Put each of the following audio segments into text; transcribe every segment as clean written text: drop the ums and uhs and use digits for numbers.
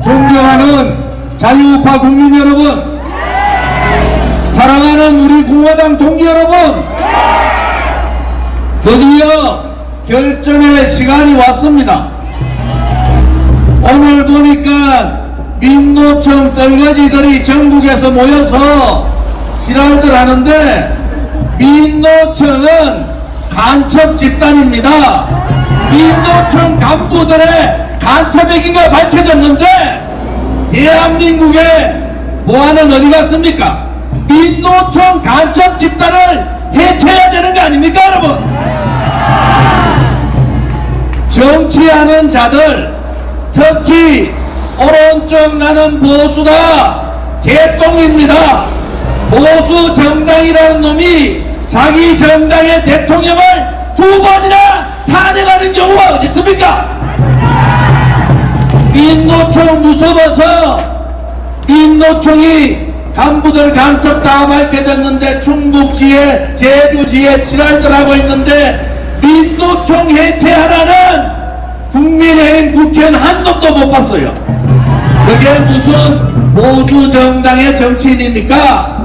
존경하는 자유우파 국민 여러분, 사랑하는 우리 공화당 동지 여러분, 드디어 결전의 시간이 왔습니다. 오늘 보니까 민노총 떨거지들이 전국에서 모여서 지랄들 하는데, 민노총은 간첩 집단입니다. 민노총 간부들의 간첩 행위가 밝혀졌는데 대한민국의 보안은 어디 갔습니까? 민노총 간첩 집단을 해체해야 되는 거 아닙니까, 여러분? 정치하는 자들, 특히 오른쪽 나는 보수다, 개똥입니다. 보수 정당이라는 놈이 자기 정당의 대통령을 2번이나 탄핵하는 경우가 어디 있습니까? 민노총 무서워서 민노총이 간부들 간첩 다 밝혀졌는데 충북지에 제주지에 지랄들 하고 있는데 민노총 해체하라는 국민의힘 국회의원 한 놈도 못 봤어요. 그게 무슨 보수 정당의 정치인입니까?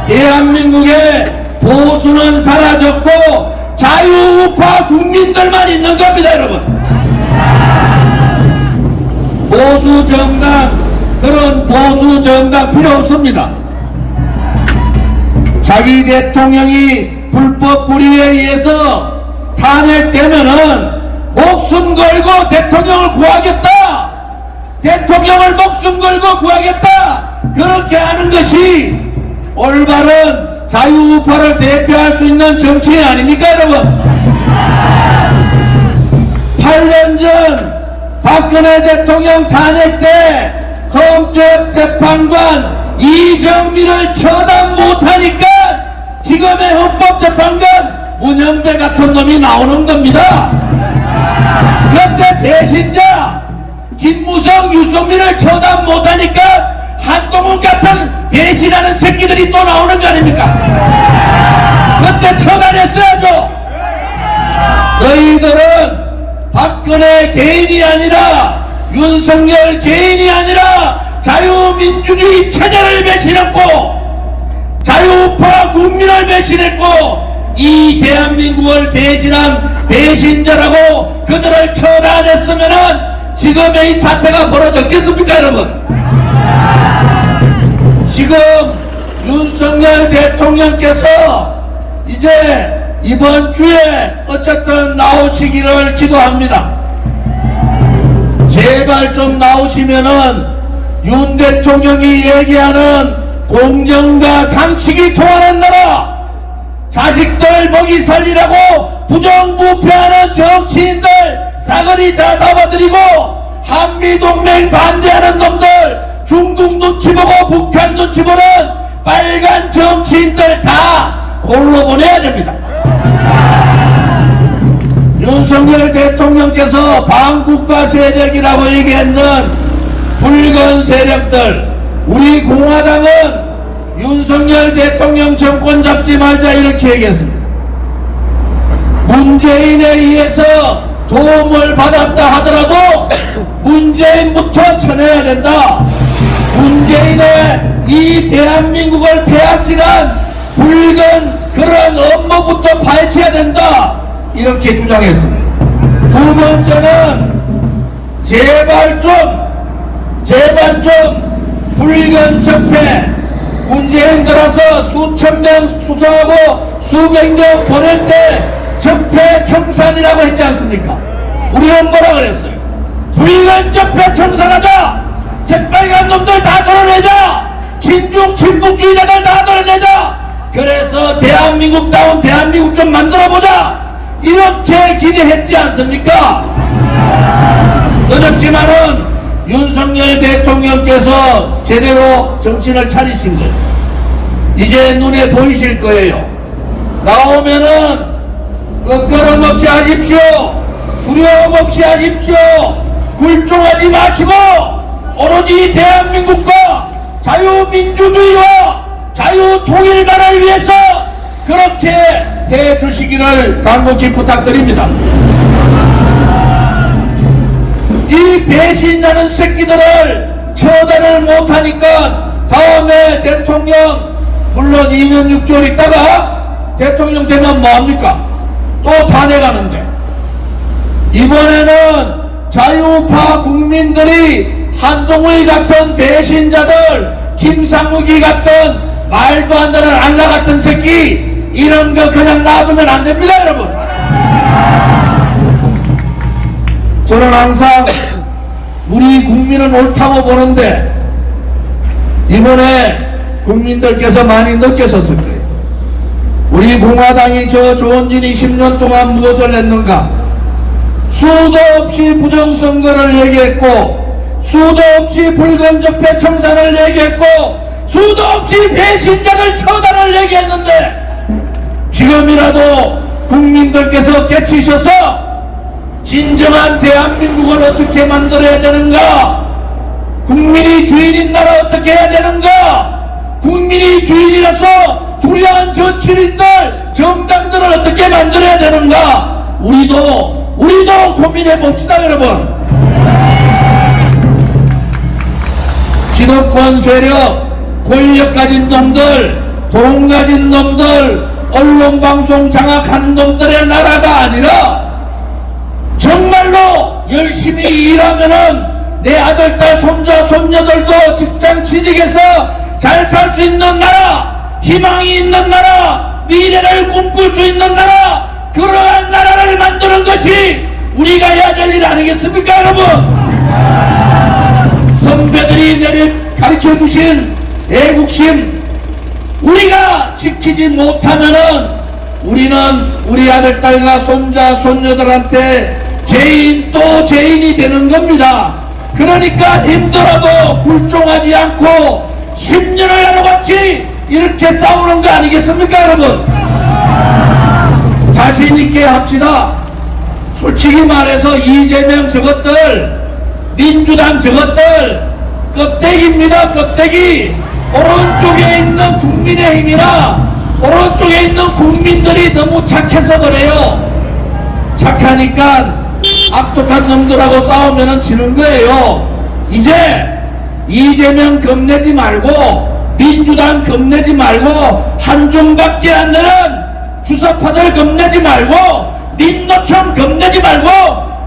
대한민국의 보수는 사라졌고 자유우파 국민들만 있는 겁니다, 여러분. 보수 정당, 그런 보수 정당 필요 없습니다. 자기 대통령이 불법 불의에 의해서 탄핵되면은 목숨 걸고 대통령을 구하겠다, 대통령을 목숨 걸고 구하겠다, 그렇게 하는 것이 올바른 자유우파를 대표할 수 있는 정치인 아닙니까, 여러분? 8년 전 박근혜 대통령 탄핵 때 헌법재판관 이정민을 처단 못하니까 지금의 헌법재판관 문현배 같은 놈이 나오는 겁니다. 그런데 배신자 김무성, 유승민을 처단 못하니까 한동훈 같은 배신하는 새끼들이 또 나오는 거 아닙니까? 그때 처단했어야죠. 너희들은 박근혜 개인이 아니라 윤석열 개인이 아니라 자유민주주의 체제를 배신했고 자유우파 국민을 배신했고 이 대한민국을 배신한 배신자라고 그들을 처단했으면은 지금의 이 사태가 벌어졌겠습니까, 여러분? 지금 윤석열 대통령께서 이제 이번 주에 어쨌든 나오시기를 기도합니다. 제발 좀 나오시면은 윤 대통령이 얘기하는 공정과 상식이 통하는 나라, 자식들 먹이 살리라고 부정부패하는 정치인들 싸그리 잡아들이고 한미동맹 반대하는 놈들, 중국 눈치 보고 북한 눈치 보는 빨간 정치인들 다 골로 보내야 됩니다. 윤석열 대통령께서 반국가 세력이라고 얘기했는 붉은 세력들, 우리 공화당은 윤석열 대통령 정권 잡지 말자 이렇게 얘기했습니다. 문재인에 의해서 도움을 받았다 하더라도 문재인부터 쳐내야 된다. 문재인의 이 대한민국을 폐악질한 붉은 그런 업무부터 파헤쳐야 된다, 이렇게 주장했습니다. 두 번째는 제발 좀 붉은 적폐, 문재인 들어서 수천 명 수사하고 수백 명 보낼 때 적폐 청산이라고 했지 않습니까? 우리는 뭐라 그랬어요? 붉은 적폐 청산하자, 새빨간 놈들 다 드러내자, 친중 친북주의자들 다 드러내자, 그래서 대한민국다운 대한민국 좀 만들어보자, 이렇게 기대했지 않습니까? 늦었지만은 윤석열 대통령께서 제대로 정신을 차리신 거예요. 이제 눈에 보이실 거예요. 나오면은 끄끄럼 없이 하십시오. 두려움 없이 하십시오. 굴종하지 마시고 오로지 대한민국과 자유민주주의와 자유통일나라를 위해서 그렇게 해주시기를 간곡히 부탁드립니다. 이 배신하는 새끼들을 처단을 못하니까 다음에 대통령, 물론 2년 6개월 있다가 대통령 되면 뭐합니까? 또 탄핵하는데, 이번에는 자유파 국민들이 한동훈 같은 배신자들, 김상욱이 같은 말도 안 되는 알라 같은 새끼, 이런 거 그냥 놔두면 안 됩니다, 여러분. 저는 항상 우리 국민은 옳다고 보는데, 이번에 국민들께서 많이 느끼셨을 거예요. 우리 공화당이 저 조원진 20년 동안 무엇을 했는가? 수도 없이 부정선거를 얘기했고, 수도 없이 불건적폐 청산을 얘기했고, 수도 없이 배신자들 처단을 얘기했는데, 지금이라도 국민들께서 깨치셔서 진정한 대한민국을 어떻게 만들어야 되는가? 국민이 주인인 나라 어떻게 해야 되는가? 국민이 주인이라서 두려운 저출인들, 정당들을 어떻게 만들어야 되는가? 우리도 고민해 봅시다, 여러분. 기득권 세력, 권력 가진 놈들, 돈 가진 놈들, 언론방송 장악한 놈들의 나라가 아니라 정말로 열심히 일하면은 내 아들, 딸, 손자, 손녀들도 직장 취직해서 잘 살 수 있는 나라, 희망이 있는 나라, 미래를 꿈꿀 수 있는 나라, 그러한 나라를 만드는 것이 우리가 해야 될 일 아니겠습니까, 여러분? 선배들이 가르쳐 주신 애국심, 우리가 지키지 못하면은 우리는 우리 아들, 딸과 손자, 손녀들한테 죄인 또 죄인이 되는 겁니다. 그러니까 힘들어도 굴종하지 않고 10년을 하루같이 이렇게 싸우는 거 아니겠습니까, 여러분? 자신있게 합시다. 솔직히 말해서 이재명 저것들, 민주당 저것들 껍데기입니다, 껍데기. 오른쪽에 있는 국민의힘이나 오른쪽에 있는 국민들이 너무 착해서 그래요. 착하니까 악독한 놈들하고 싸우면 지는 거예요. 이제 이재명 겁내지 말고, 민주당 겁내지 말고, 한줌밖에 안 되는 주사파들 겁내지 말고, 민노총 겁내지 말고,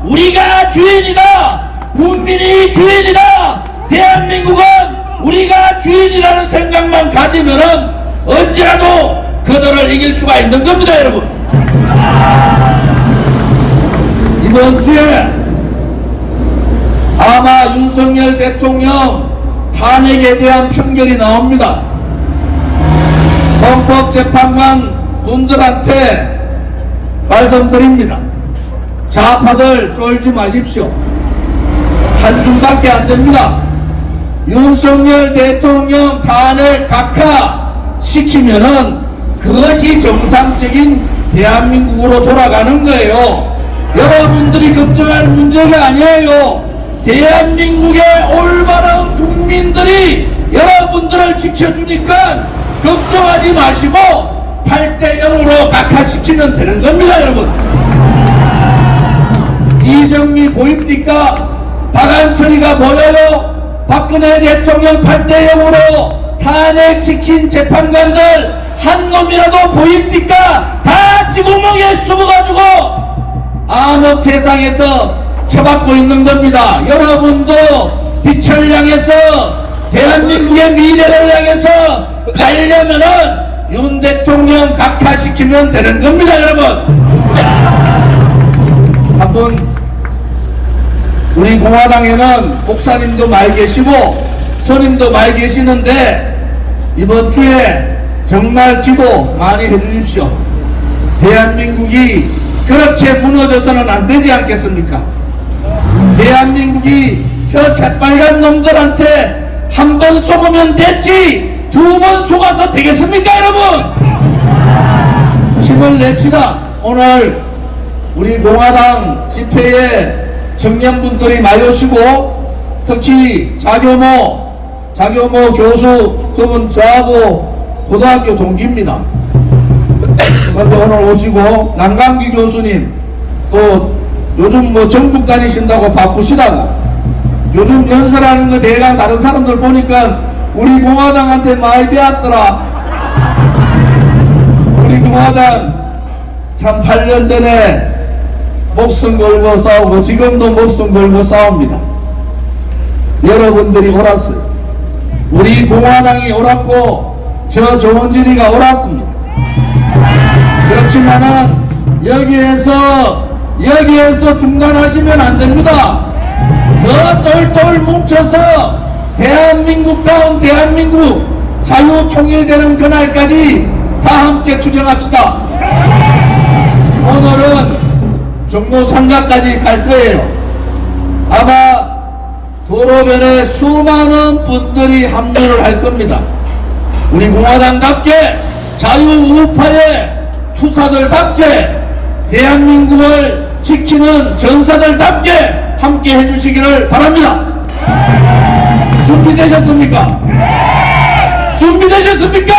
우리가 주인이다, 국민이 주인이다, 대한민국은 우리가 주인이라는 생각만 가지면은 언제라도 그들을 이길 수가 있는 겁니다, 여러분. 이번 주에 아마 윤석열 대통령 탄핵에 대한 판결이 나옵니다. 헌법재판관 분들한테 말씀드립니다. 좌파들 쫄지 마십시오. 한 줌밖에 안 됩니다. 윤석열 대통령 탄핵 각하시키면은 그것이 정상적인 대한민국으로 돌아가는 거예요. 여러분들이 걱정할 문제가 아니에요. 대한민국의 올바른 국민들이 여러분들을 지켜주니까 걱정하지 마시고 8대 0으로 각하시키면 되는 겁니다, 여러분. 이정미 보입니까? 박한철이가 보여요? 박근혜 대통령 8대 0으로 탄핵시킨 재판관들 한 놈이라도 보입니까? 다 지구멍에 숨어가지고 암흑 세상에서 처받고 있는 겁니다. 여러분도 빛을 향해서 대한민국의 미래를 향해서 가려면은 윤 대통령 각하시키면 되는 겁니다, 여러분. 한번 우리 공화당에는 목사님도 많이 계시고 스님도 많이 계시는데 이번 주에 정말 기도 많이 해주십시오. 대한민국이 그렇게 무너져서는 안 되지 않겠습니까? 대한민국이 저 새빨간 놈들한테 한 번 속으면 됐지 두 번 속아서 되겠습니까, 여러분? 힘을 냅시다. 오늘 우리 공화당 집회에 청년분들이 많이 오시고 특히 자교모 교수, 그분 저하고 고등학교 동기입니다. 그런데 오늘 오시고 남강기 교수님 또 요즘 뭐 전국 다니신다고 바쁘시다고 요즘 연설하는 거 대강 다른 사람들 보니까 우리 공화당한테 많이 배웠더라. 우리 공화당 참 8년 전에 목숨 걸고 싸우고 지금도 목숨 걸고 싸웁니다. 여러분들이 옳았어요. 우리 공화당이 옳았고 저 조원진이가 옳았습니다. 그렇지만은 여기에서 중단하시면 안 됩니다. 더 똘똘 뭉쳐서 대한민국다운 대한민국 자유 통일되는 그날까지 다 함께 투쟁합시다. 오늘은 종로 상가까지 갈 거예요. 아마 도로변에 수많은 분들이 합류를 할 겁니다. 우리 공화당답게 자유우파의 투사들답게 대한민국을 지키는 전사들답게 함께 해주시기를 바랍니다. 준비되셨습니까? 준비되셨습니까?